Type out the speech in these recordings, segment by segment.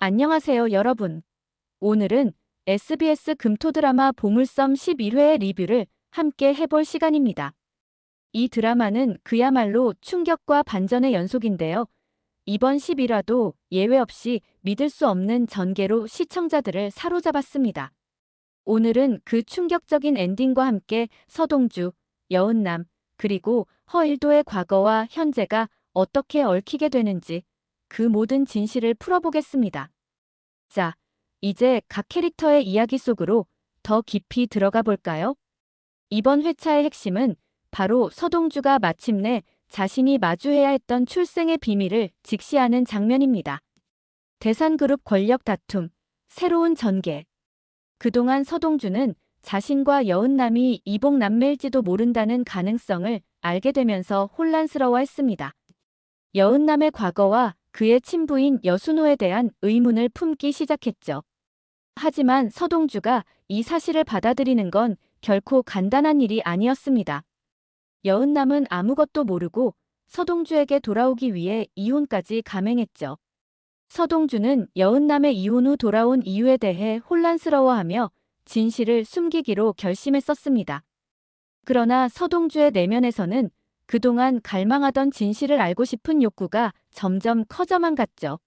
안녕하세요, 여러분. 오늘은 SBS 금토 드라마 보물섬 11회 리뷰를 함께 해볼 시간입니다. 이 드라마는 그야말로 충격과 반전의 연속인데요. 이번 11화도 예외 없이 믿을 수 없는 전개로 시청자들을 사로잡았습니다. 오늘은 그 충격적인 엔딩과 함께 서동주, 여은남, 그리고 허일도의 과거와 현재가 어떻게 얽히게 되는지 그 모든 진실을 풀어보겠습니다. 자, 이제 각 캐릭터의 이야기 속으로 더 깊이 들어가 볼까요? 이번 회차의 핵심은 바로 서동주가 마침내 자신이 마주해야 했던 출생의 비밀을 직시하는 장면입니다. 대산그룹 권력 다툼, 새로운 전개. 그동안 서동주는 자신과 여은남이 이복남매일지도 모른다는 가능성을 알게 되면서 혼란스러워했습니다. 여은남의 과거와 그의 친부인 여순호에 대한 의문을 품기 시작했죠. 하지만 서동주가 이 사실을 받아들이는 건 결코 간단한 일이 아니었습니다. 여은남은 아무것도 모르고 서동주에게 돌아오기 위해 이혼까지 감행했죠. 서동주는 여은남의 이혼 후 돌아온 이유에 대해 혼란스러워하며 진실을 숨기기로 결심했었습니다. 그러나 서동주의 내면에서는 그동안 갈망하던 진실을 알고 싶은 욕구가 점점 커져만 갔죠.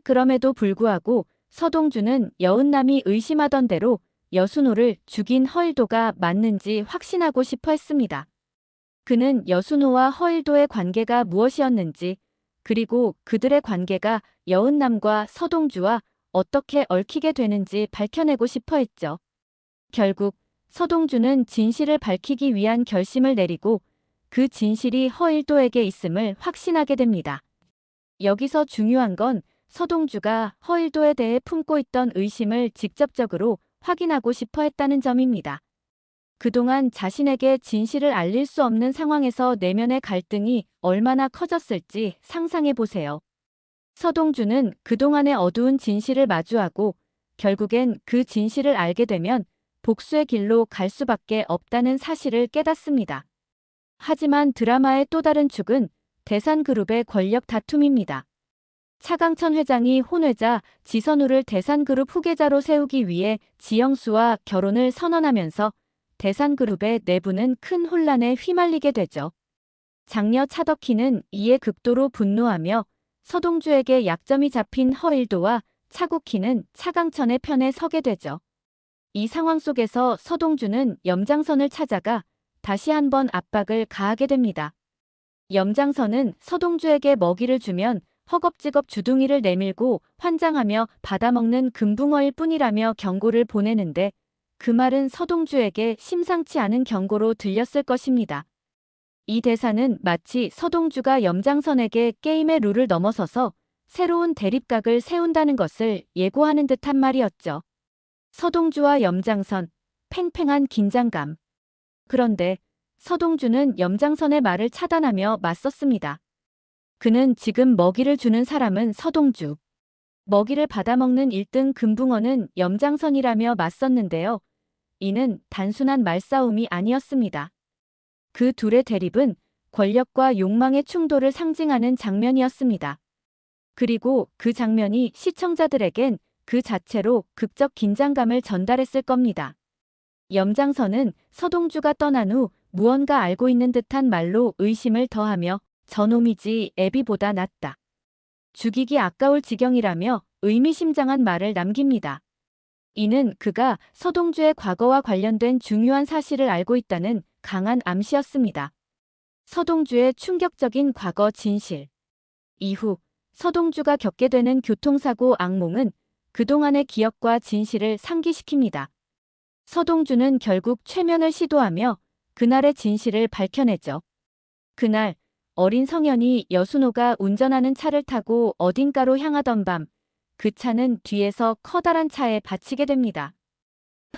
그럼에도 불구하고 서동주는 여은남이 의심하던 대로 여순호를 죽인 허일도가 맞는지 확신하고 싶어 했습니다. 그는 여순호와 허일도의 관계가 무엇이었는지, 그리고 그들의 관계가 여은남과 서동주와 어떻게 얽히게 되는지 밝혀내고 싶어 했죠. 결국 서동주는 진실을 밝히기 위한 결심을 내리고 그 진실이 허일도에게 있음을 확신하게 됩니다. 여기서 중요한 건 서동주가 허일도에 대해 품고 있던 의심을 직접적으로 확인하고 싶어 했다는 점입니다. 그동안 자신에게 진실을 알릴 수 없는 상황에서 내면의 갈등이 얼마나 커졌을지 상상해 보세요. 서동주는 그동안의 어두운 진실을 마주하고 결국엔 그 진실을 알게 되면 복수의 길로 갈 수밖에 없다는 사실을 깨닫습니다. 하지만 드라마의 또 다른 축은 대산그룹의 권력 다툼입니다. 차강천 회장이 혼외자 지선우를 대산그룹 후계자로 세우기 위해 지영수와 결혼을 선언하면서 대산그룹의 내부는 큰 혼란에 휘말리게 되죠. 장녀 차덕희는 이에 극도로 분노하며 서동주에게 약점이 잡힌 허일도와 차국희는 차강천의 편에 서게 되죠. 이 상황 속에서 서동주는 염장선을 찾아가 다시 한번 압박을 가하게 됩니다. 염장선은 서동주에게 먹이를 주면 허겁지겁 주둥이를 내밀고 환장하며 받아먹는 금붕어일 뿐이라며 경고를 보내는데 그 말은 서동주에게 심상치 않은 경고로 들렸을 것입니다. 이 대사는 마치 서동주가 염장선에게 게임의 룰을 넘어서서 새로운 대립각을 세운다는 것을 예고하는 듯한 말이었죠. 서동주와 염장선, 팽팽한 긴장감. 그런데 서동주는 염장선의 말을 차단하며 맞섰습니다. 그는 지금 먹이를 주는 사람은 서동주. 먹이를 받아먹는 1등 금붕어는 염장선이라며 맞섰는데요. 이는 단순한 말싸움이 아니었습니다. 그 둘의 대립은 권력과 욕망의 충돌을 상징하는 장면이었습니다. 그리고 그 장면이 시청자들에겐 그 자체로 극적 긴장감을 전달했을 겁니다. 염장선은 서동주가 떠난 후 무언가 알고 있는 듯한 말로 의심을 더하며 저놈이지 애비보다 낫다. 죽이기 아까울 지경이라며 의미심장한 말을 남깁니다. 이는 그가 서동주의 과거와 관련된 중요한 사실을 알고 있다는 강한 암시였습니다. 서동주의 충격적인 과거 진실. 이후 서동주가 겪게 되는 교통사고 악몽은 그동안의 기억과 진실을 상기시킵니다. 서동주는 결국 최면을 시도하며 그날의 진실을 밝혀내죠. 그날 어린 성현이 여순호가 운전하는 차를 타고 어딘가로 향하던 밤, 그 차는 뒤에서 커다란 차에 받치게 됩니다.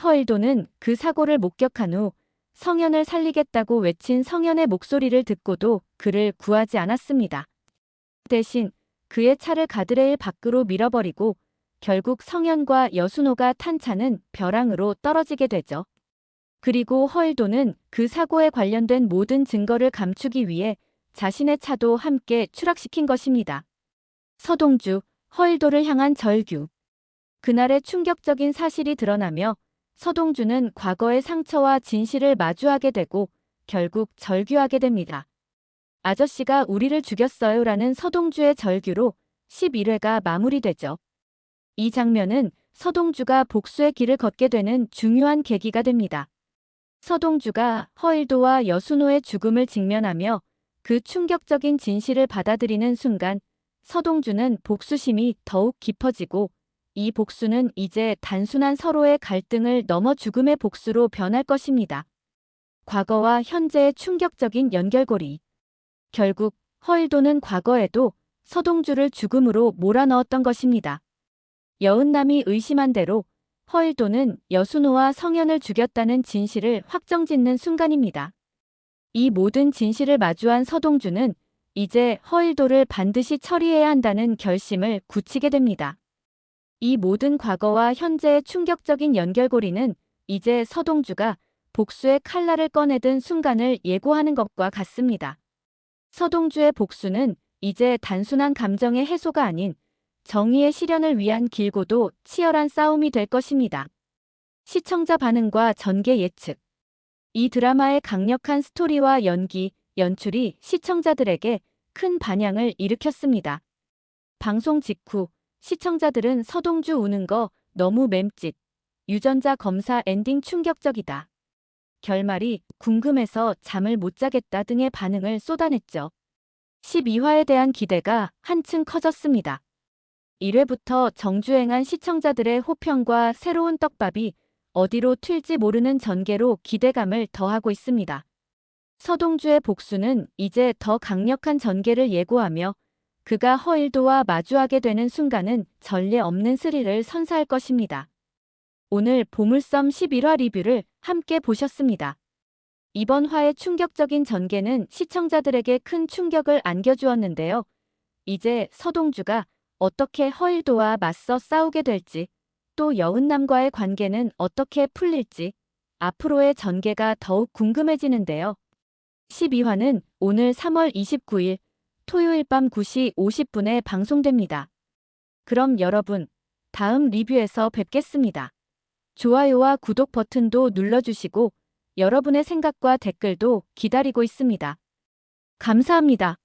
허일도는 그 사고를 목격한 후 성현을 살리겠다고 외친 성현의 목소리를 듣고도 그를 구하지 않았습니다. 대신 그의 차를 가드레일 밖으로 밀어버리고 결국 성현과 여순호가 탄 차는 벼랑으로 떨어지게 되죠. 그리고 허일도는 그 사고에 관련된 모든 증거를 감추기 위해 자신의 차도 함께 추락시킨 것입니다. 서동주, 허일도를 향한 절규. 그날의 충격적인 사실이 드러나며 서동주는 과거의 상처와 진실을 마주하게 되고 결국 절규하게 됩니다. 아저씨가 우리를 죽였어요라는 서동주의 절규로 11회가 마무리되죠. 이 장면은 서동주가 복수의 길을 걷게 되는 중요한 계기가 됩니다. 서동주가 허일도와 여순호의 죽음을 직면하며 그 충격적인 진실을 받아들이는 순간 서동주는 복수심이 더욱 깊어지고 이 복수는 이제 단순한 서로의 갈등을 넘어 죽음의 복수로 변할 것입니다. 과거와 현재의 충격적인 연결고리. 결국 허일도는 과거에도 서동주를 죽음으로 몰아넣었던 것입니다. 여은남이 의심한 대로 허일도는 여순호와 성현을 죽였다는 진실을 확정짓는 순간입니다. 이 모든 진실을 마주한 서동주는 이제 허일도를 반드시 처리해야 한다는 결심을 굳히게 됩니다. 이 모든 과거와 현재의 충격적인 연결고리는 이제 서동주가 복수의 칼날을 꺼내든 순간을 예고하는 것과 같습니다. 서동주의 복수는 이제 단순한 감정의 해소가 아닌 정의의 실현을 위한 길고도 치열한 싸움이 될 것입니다. 시청자 반응과 전개 예측. 이 드라마의 강력한 스토리와 연기, 연출이 시청자들에게 큰 반향을 일으켰습니다. 방송 직후 시청자들은 서동주 우는 거 너무 맴짓, 유전자 검사 엔딩 충격적이다, 결말이 궁금해서 잠을 못 자겠다 등의 반응을 쏟아냈죠. 12화에 대한 기대가 한층 커졌습니다. 1회부터 정주행한 시청자들의 호평과 새로운 떡밥이 어디로 튈지 모르는 전개로 기대감을 더하고 있습니다. 서동주의 복수는 이제 더 강력한 전개를 예고하며 그가 허일도와 마주하게 되는 순간은 전례 없는 스릴을 선사할 것입니다. 오늘 보물섬 11화 리뷰를 함께 보셨습니다. 이번 화의 충격적인 전개는 시청자들에게 큰 충격을 안겨주었는데요. 이제 서동주가 어떻게 허일도와 맞서 싸우게 될지, 또 여은남과의 관계는 어떻게 풀릴지 앞으로의 전개가 더욱 궁금해지는데요. 12화는 오늘 3월 29일 토요일 밤 9시 50분에 방송됩니다. 그럼 여러분, 다음 리뷰에서 뵙겠습니다. 좋아요와 구독 버튼도 눌러주시고 여러분의 생각과 댓글도 기다리고 있습니다. 감사합니다.